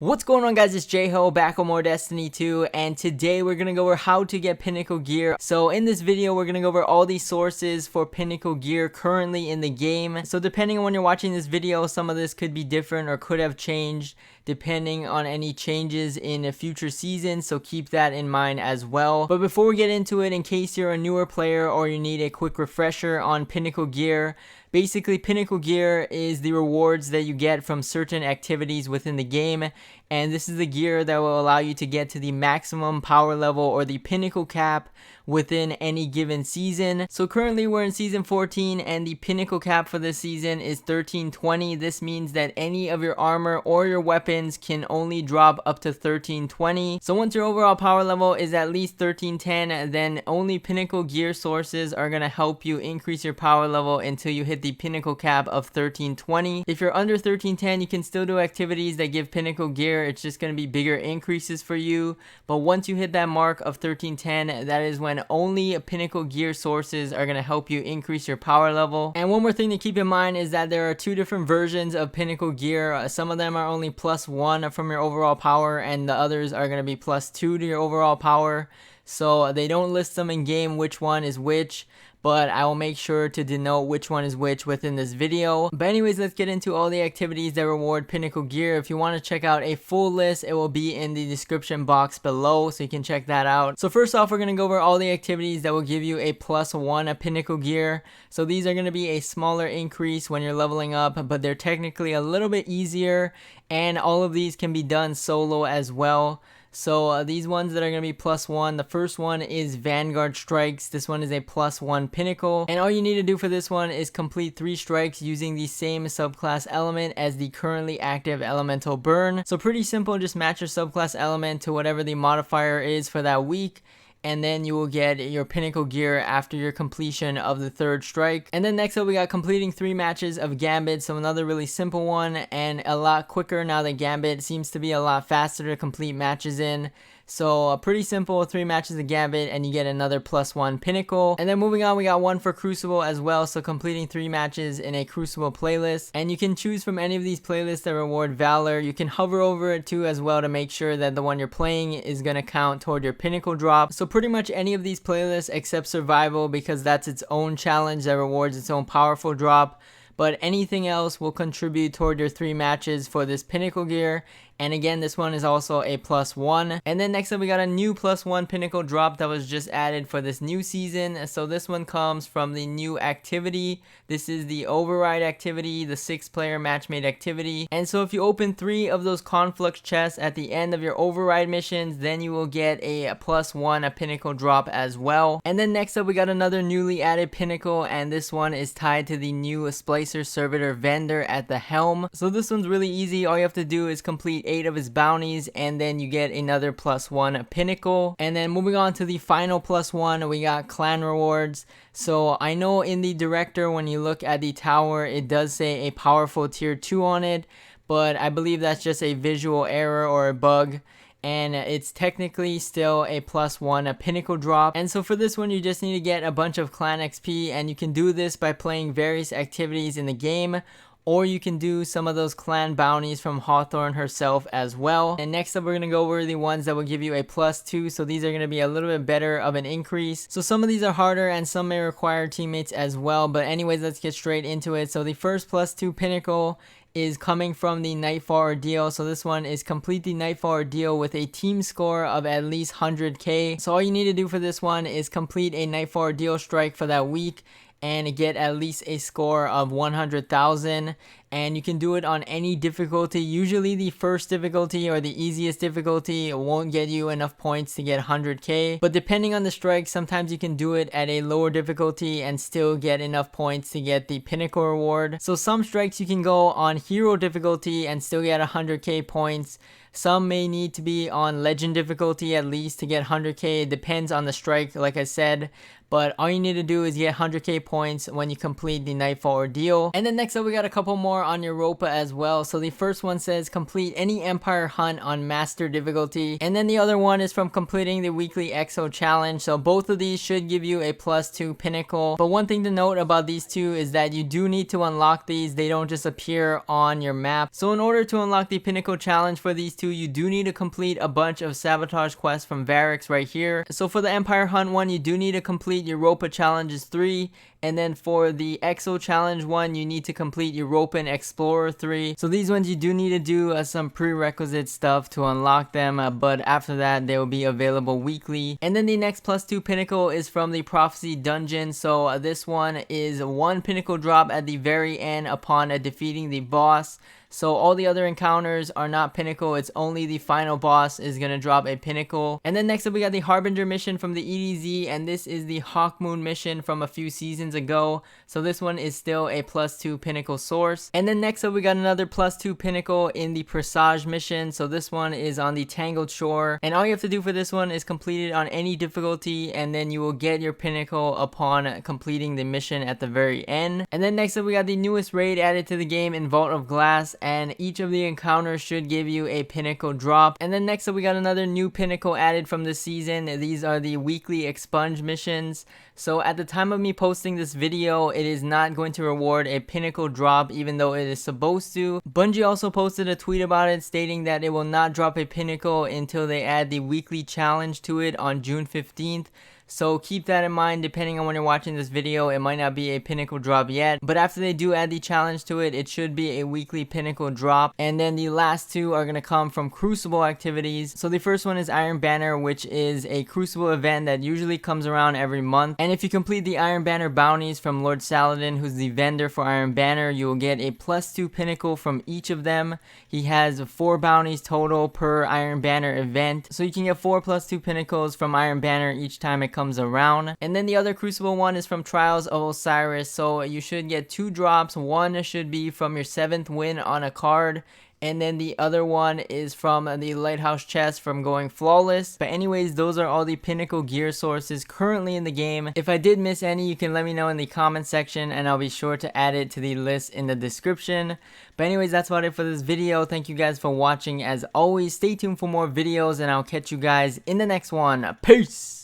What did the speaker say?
What's going on, guys? It's J-Ho back on more Destiny 2, and today we're gonna go over how to get Pinnacle Gear. So in this video we're gonna go over all these sources for Pinnacle Gear currently in the game. So depending on when you're watching this video, some of this could be different or could have changed depending on any changes in a future season, so keep that in mind as well. But before we get into it, in case you're a newer player or you need a quick refresher on Pinnacle Gear, basically Pinnacle Gear is the rewards that you get from certain activities within the game, and this is the gear that will allow you to get to the maximum power level or the pinnacle cap within any given season. So currently we're in season 14 and the pinnacle cap for this season is 1320. This means that any of your armor or your weapons can only drop up to 1320. So once your overall power level is at least 1310, then only pinnacle gear sources are going to help you increase your power level until you hit the pinnacle cap of 1320. If you're under 1310, you can still do activities that give pinnacle gear. It's just going to be bigger increases for you. But once you hit that mark of 1310, that is when only pinnacle gear sources are going to help you increase your power level. And one more thing to keep in mind is that there are two different versions of pinnacle gear. Some of them are only +1 from your overall power, and the others are going to be +2 to your overall power. So they don't list them in game which one is which, but I will make sure to denote which one is which within this video. But anyways, let's get into all the activities that reward pinnacle gear. If you want to check out a full list, it will be in the description box below, so you can check that out. So first off, we're going to go over all the activities that will give you a +1 pinnacle gear. So these are going to be a smaller increase when you're leveling up, but they're technically a little bit easier, and all of these can be done solo as well. So these ones that are going to be +1, the first one is Vanguard Strikes. This one is a +1 pinnacle, and all you need to do for this one is complete 3 strikes using the same subclass element as the currently active elemental burn. So pretty simple, just match your subclass element to whatever the modifier is for that week, and then you will get your pinnacle gear after your completion of the 3rd strike. And then next up we got completing 3 matches of Gambit, so another really simple one and a lot quicker now that Gambit seems to be a lot faster to complete matches in. So pretty simple, 3 matches of Gambit and you get another +1 pinnacle. And then moving on, we got one for Crucible as well, so completing 3 matches in a Crucible playlist. And you can choose from any of these playlists that reward Valor. You can hover over it too as well to make sure that the one you're playing is going to count toward your pinnacle drop. So pretty much any of these playlists except Survival, because that's its own challenge that rewards its own powerful drop. But anything else will contribute toward your 3 matches for this pinnacle gear. And again, this one is also a +1. And then next up we got a new +1 pinnacle drop that was just added for this new season. So this one comes from the new activity. This is the Override activity, the 6-player matchmade activity. And so if you open 3 of those Conflux chests at the end of your Override missions, then you will get a +1 pinnacle drop as well. And then next up we got another newly added pinnacle, and this one is tied to the new Splicer Servitor vendor at the helm. So this one's really easy. All you have to do is complete 8 of his bounties, and then you get another +1 pinnacle. And then moving on to the final +1, we got clan rewards. So I know in the director, when you look at the tower, it does say a powerful tier 2 on it, but I believe that's just a visual error or a bug, and it's technically still a +1 pinnacle drop. And so for this one, you just need to get a bunch of clan XP, and you can do this by playing various activities in the game, or you can do some of those clan bounties from Hawthorne herself as well. And next up, we're going to go over the ones that will give you a +2. So these are going to be a little bit better of an increase. So some of these are harder and some may require teammates as well. But anyways, let's get straight into it. So the first +2 pinnacle is coming from the Nightfall Ordeal. So this one is complete the Nightfall Ordeal with a team score of at least 100k. So all you need to do for this one is complete a Nightfall Ordeal strike for that week and get at least a score of 100,000, and you can do it on any difficulty. Usually the first difficulty or the easiest difficulty won't get you enough points to get 100k, but depending on the strike, sometimes you can do it at a lower difficulty and still get enough points to get the pinnacle reward. So some strikes you can go on hero difficulty and still get 100k points. Some may need to be on legend difficulty at least to get 100k. It depends on the strike, like I said. But all you need to do is get 100k points when you complete the Nightfall Ordeal. And then next up we got a couple more more on Europa as well. So the first one says complete any Empire hunt on master difficulty, and then the other one is from completing the weekly EXO challenge. So both of these should give you a +2 pinnacle, but one thing to note about these two is that you do need to unlock these. They don't just appear on your map. So in order to unlock the pinnacle challenge for these two, you do need to complete a bunch of sabotage quests from Variks right here. So for the Empire hunt one, you do need to complete Europa challenges 3, and then for the EXO challenge one, you need to complete Europa and Explorer 3. So these ones you do need to do some prerequisite stuff to unlock them, but after that they will be available weekly. And then the next +2 pinnacle is from the Prophecy dungeon. So this one is 1 pinnacle drop at the very end upon defeating the boss. So all the other encounters are not pinnacle, it's only the final boss is gonna drop a pinnacle. And then next up we got the Harbinger mission from the EDZ, and this is the Hawkmoon mission from a few seasons ago. So this one is still a +2 pinnacle source. And then next up we got another +2 pinnacle in the Presage mission. So this one is on the Tangled Shore, and all you have to do for this one is complete it on any difficulty, and then you will get your pinnacle upon completing the mission at the very end. And then next up we got the newest raid added to the game in Vault of Glass, and each of the encounters should give you a pinnacle drop. And then next up we got another new pinnacle added from this season. These are the weekly expunge missions. So at the time of me posting this video, it is not going to reward a pinnacle drop, even though it is supposed to. Bungie also posted a tweet about it stating that it will not drop a pinnacle until they add the weekly challenge to it on June 15th. So keep that in mind. Depending on when you're watching this video, it might not be a pinnacle drop yet, but after they do add the challenge to it, it should be a weekly pinnacle drop. And then the last two are going to come from Crucible activities. So the first one is Iron Banner, which is a Crucible event that usually comes around every month, and if you complete the Iron Banner bounties from Lord Saladin, who's the vendor for Iron Banner, you will get a +2 pinnacle from each of them. He has 4 bounties total per Iron Banner event, so you can get 4 +2 pinnacles from Iron Banner each time it comes around. And then the other Crucible one is from Trials of Osiris, so you should get 2 drops. One should be from your 7th win on a card, and then the other one is from the Lighthouse chest from going flawless. But anyways, those are all the pinnacle gear sources currently in the game. If I did miss any, you can let me know in the comment section, and I'll be sure to add it to the list in the description. But anyways, that's about it for this video. Thank you guys for watching. As always, stay tuned for more videos, and I'll catch you guys in the next one. Peace!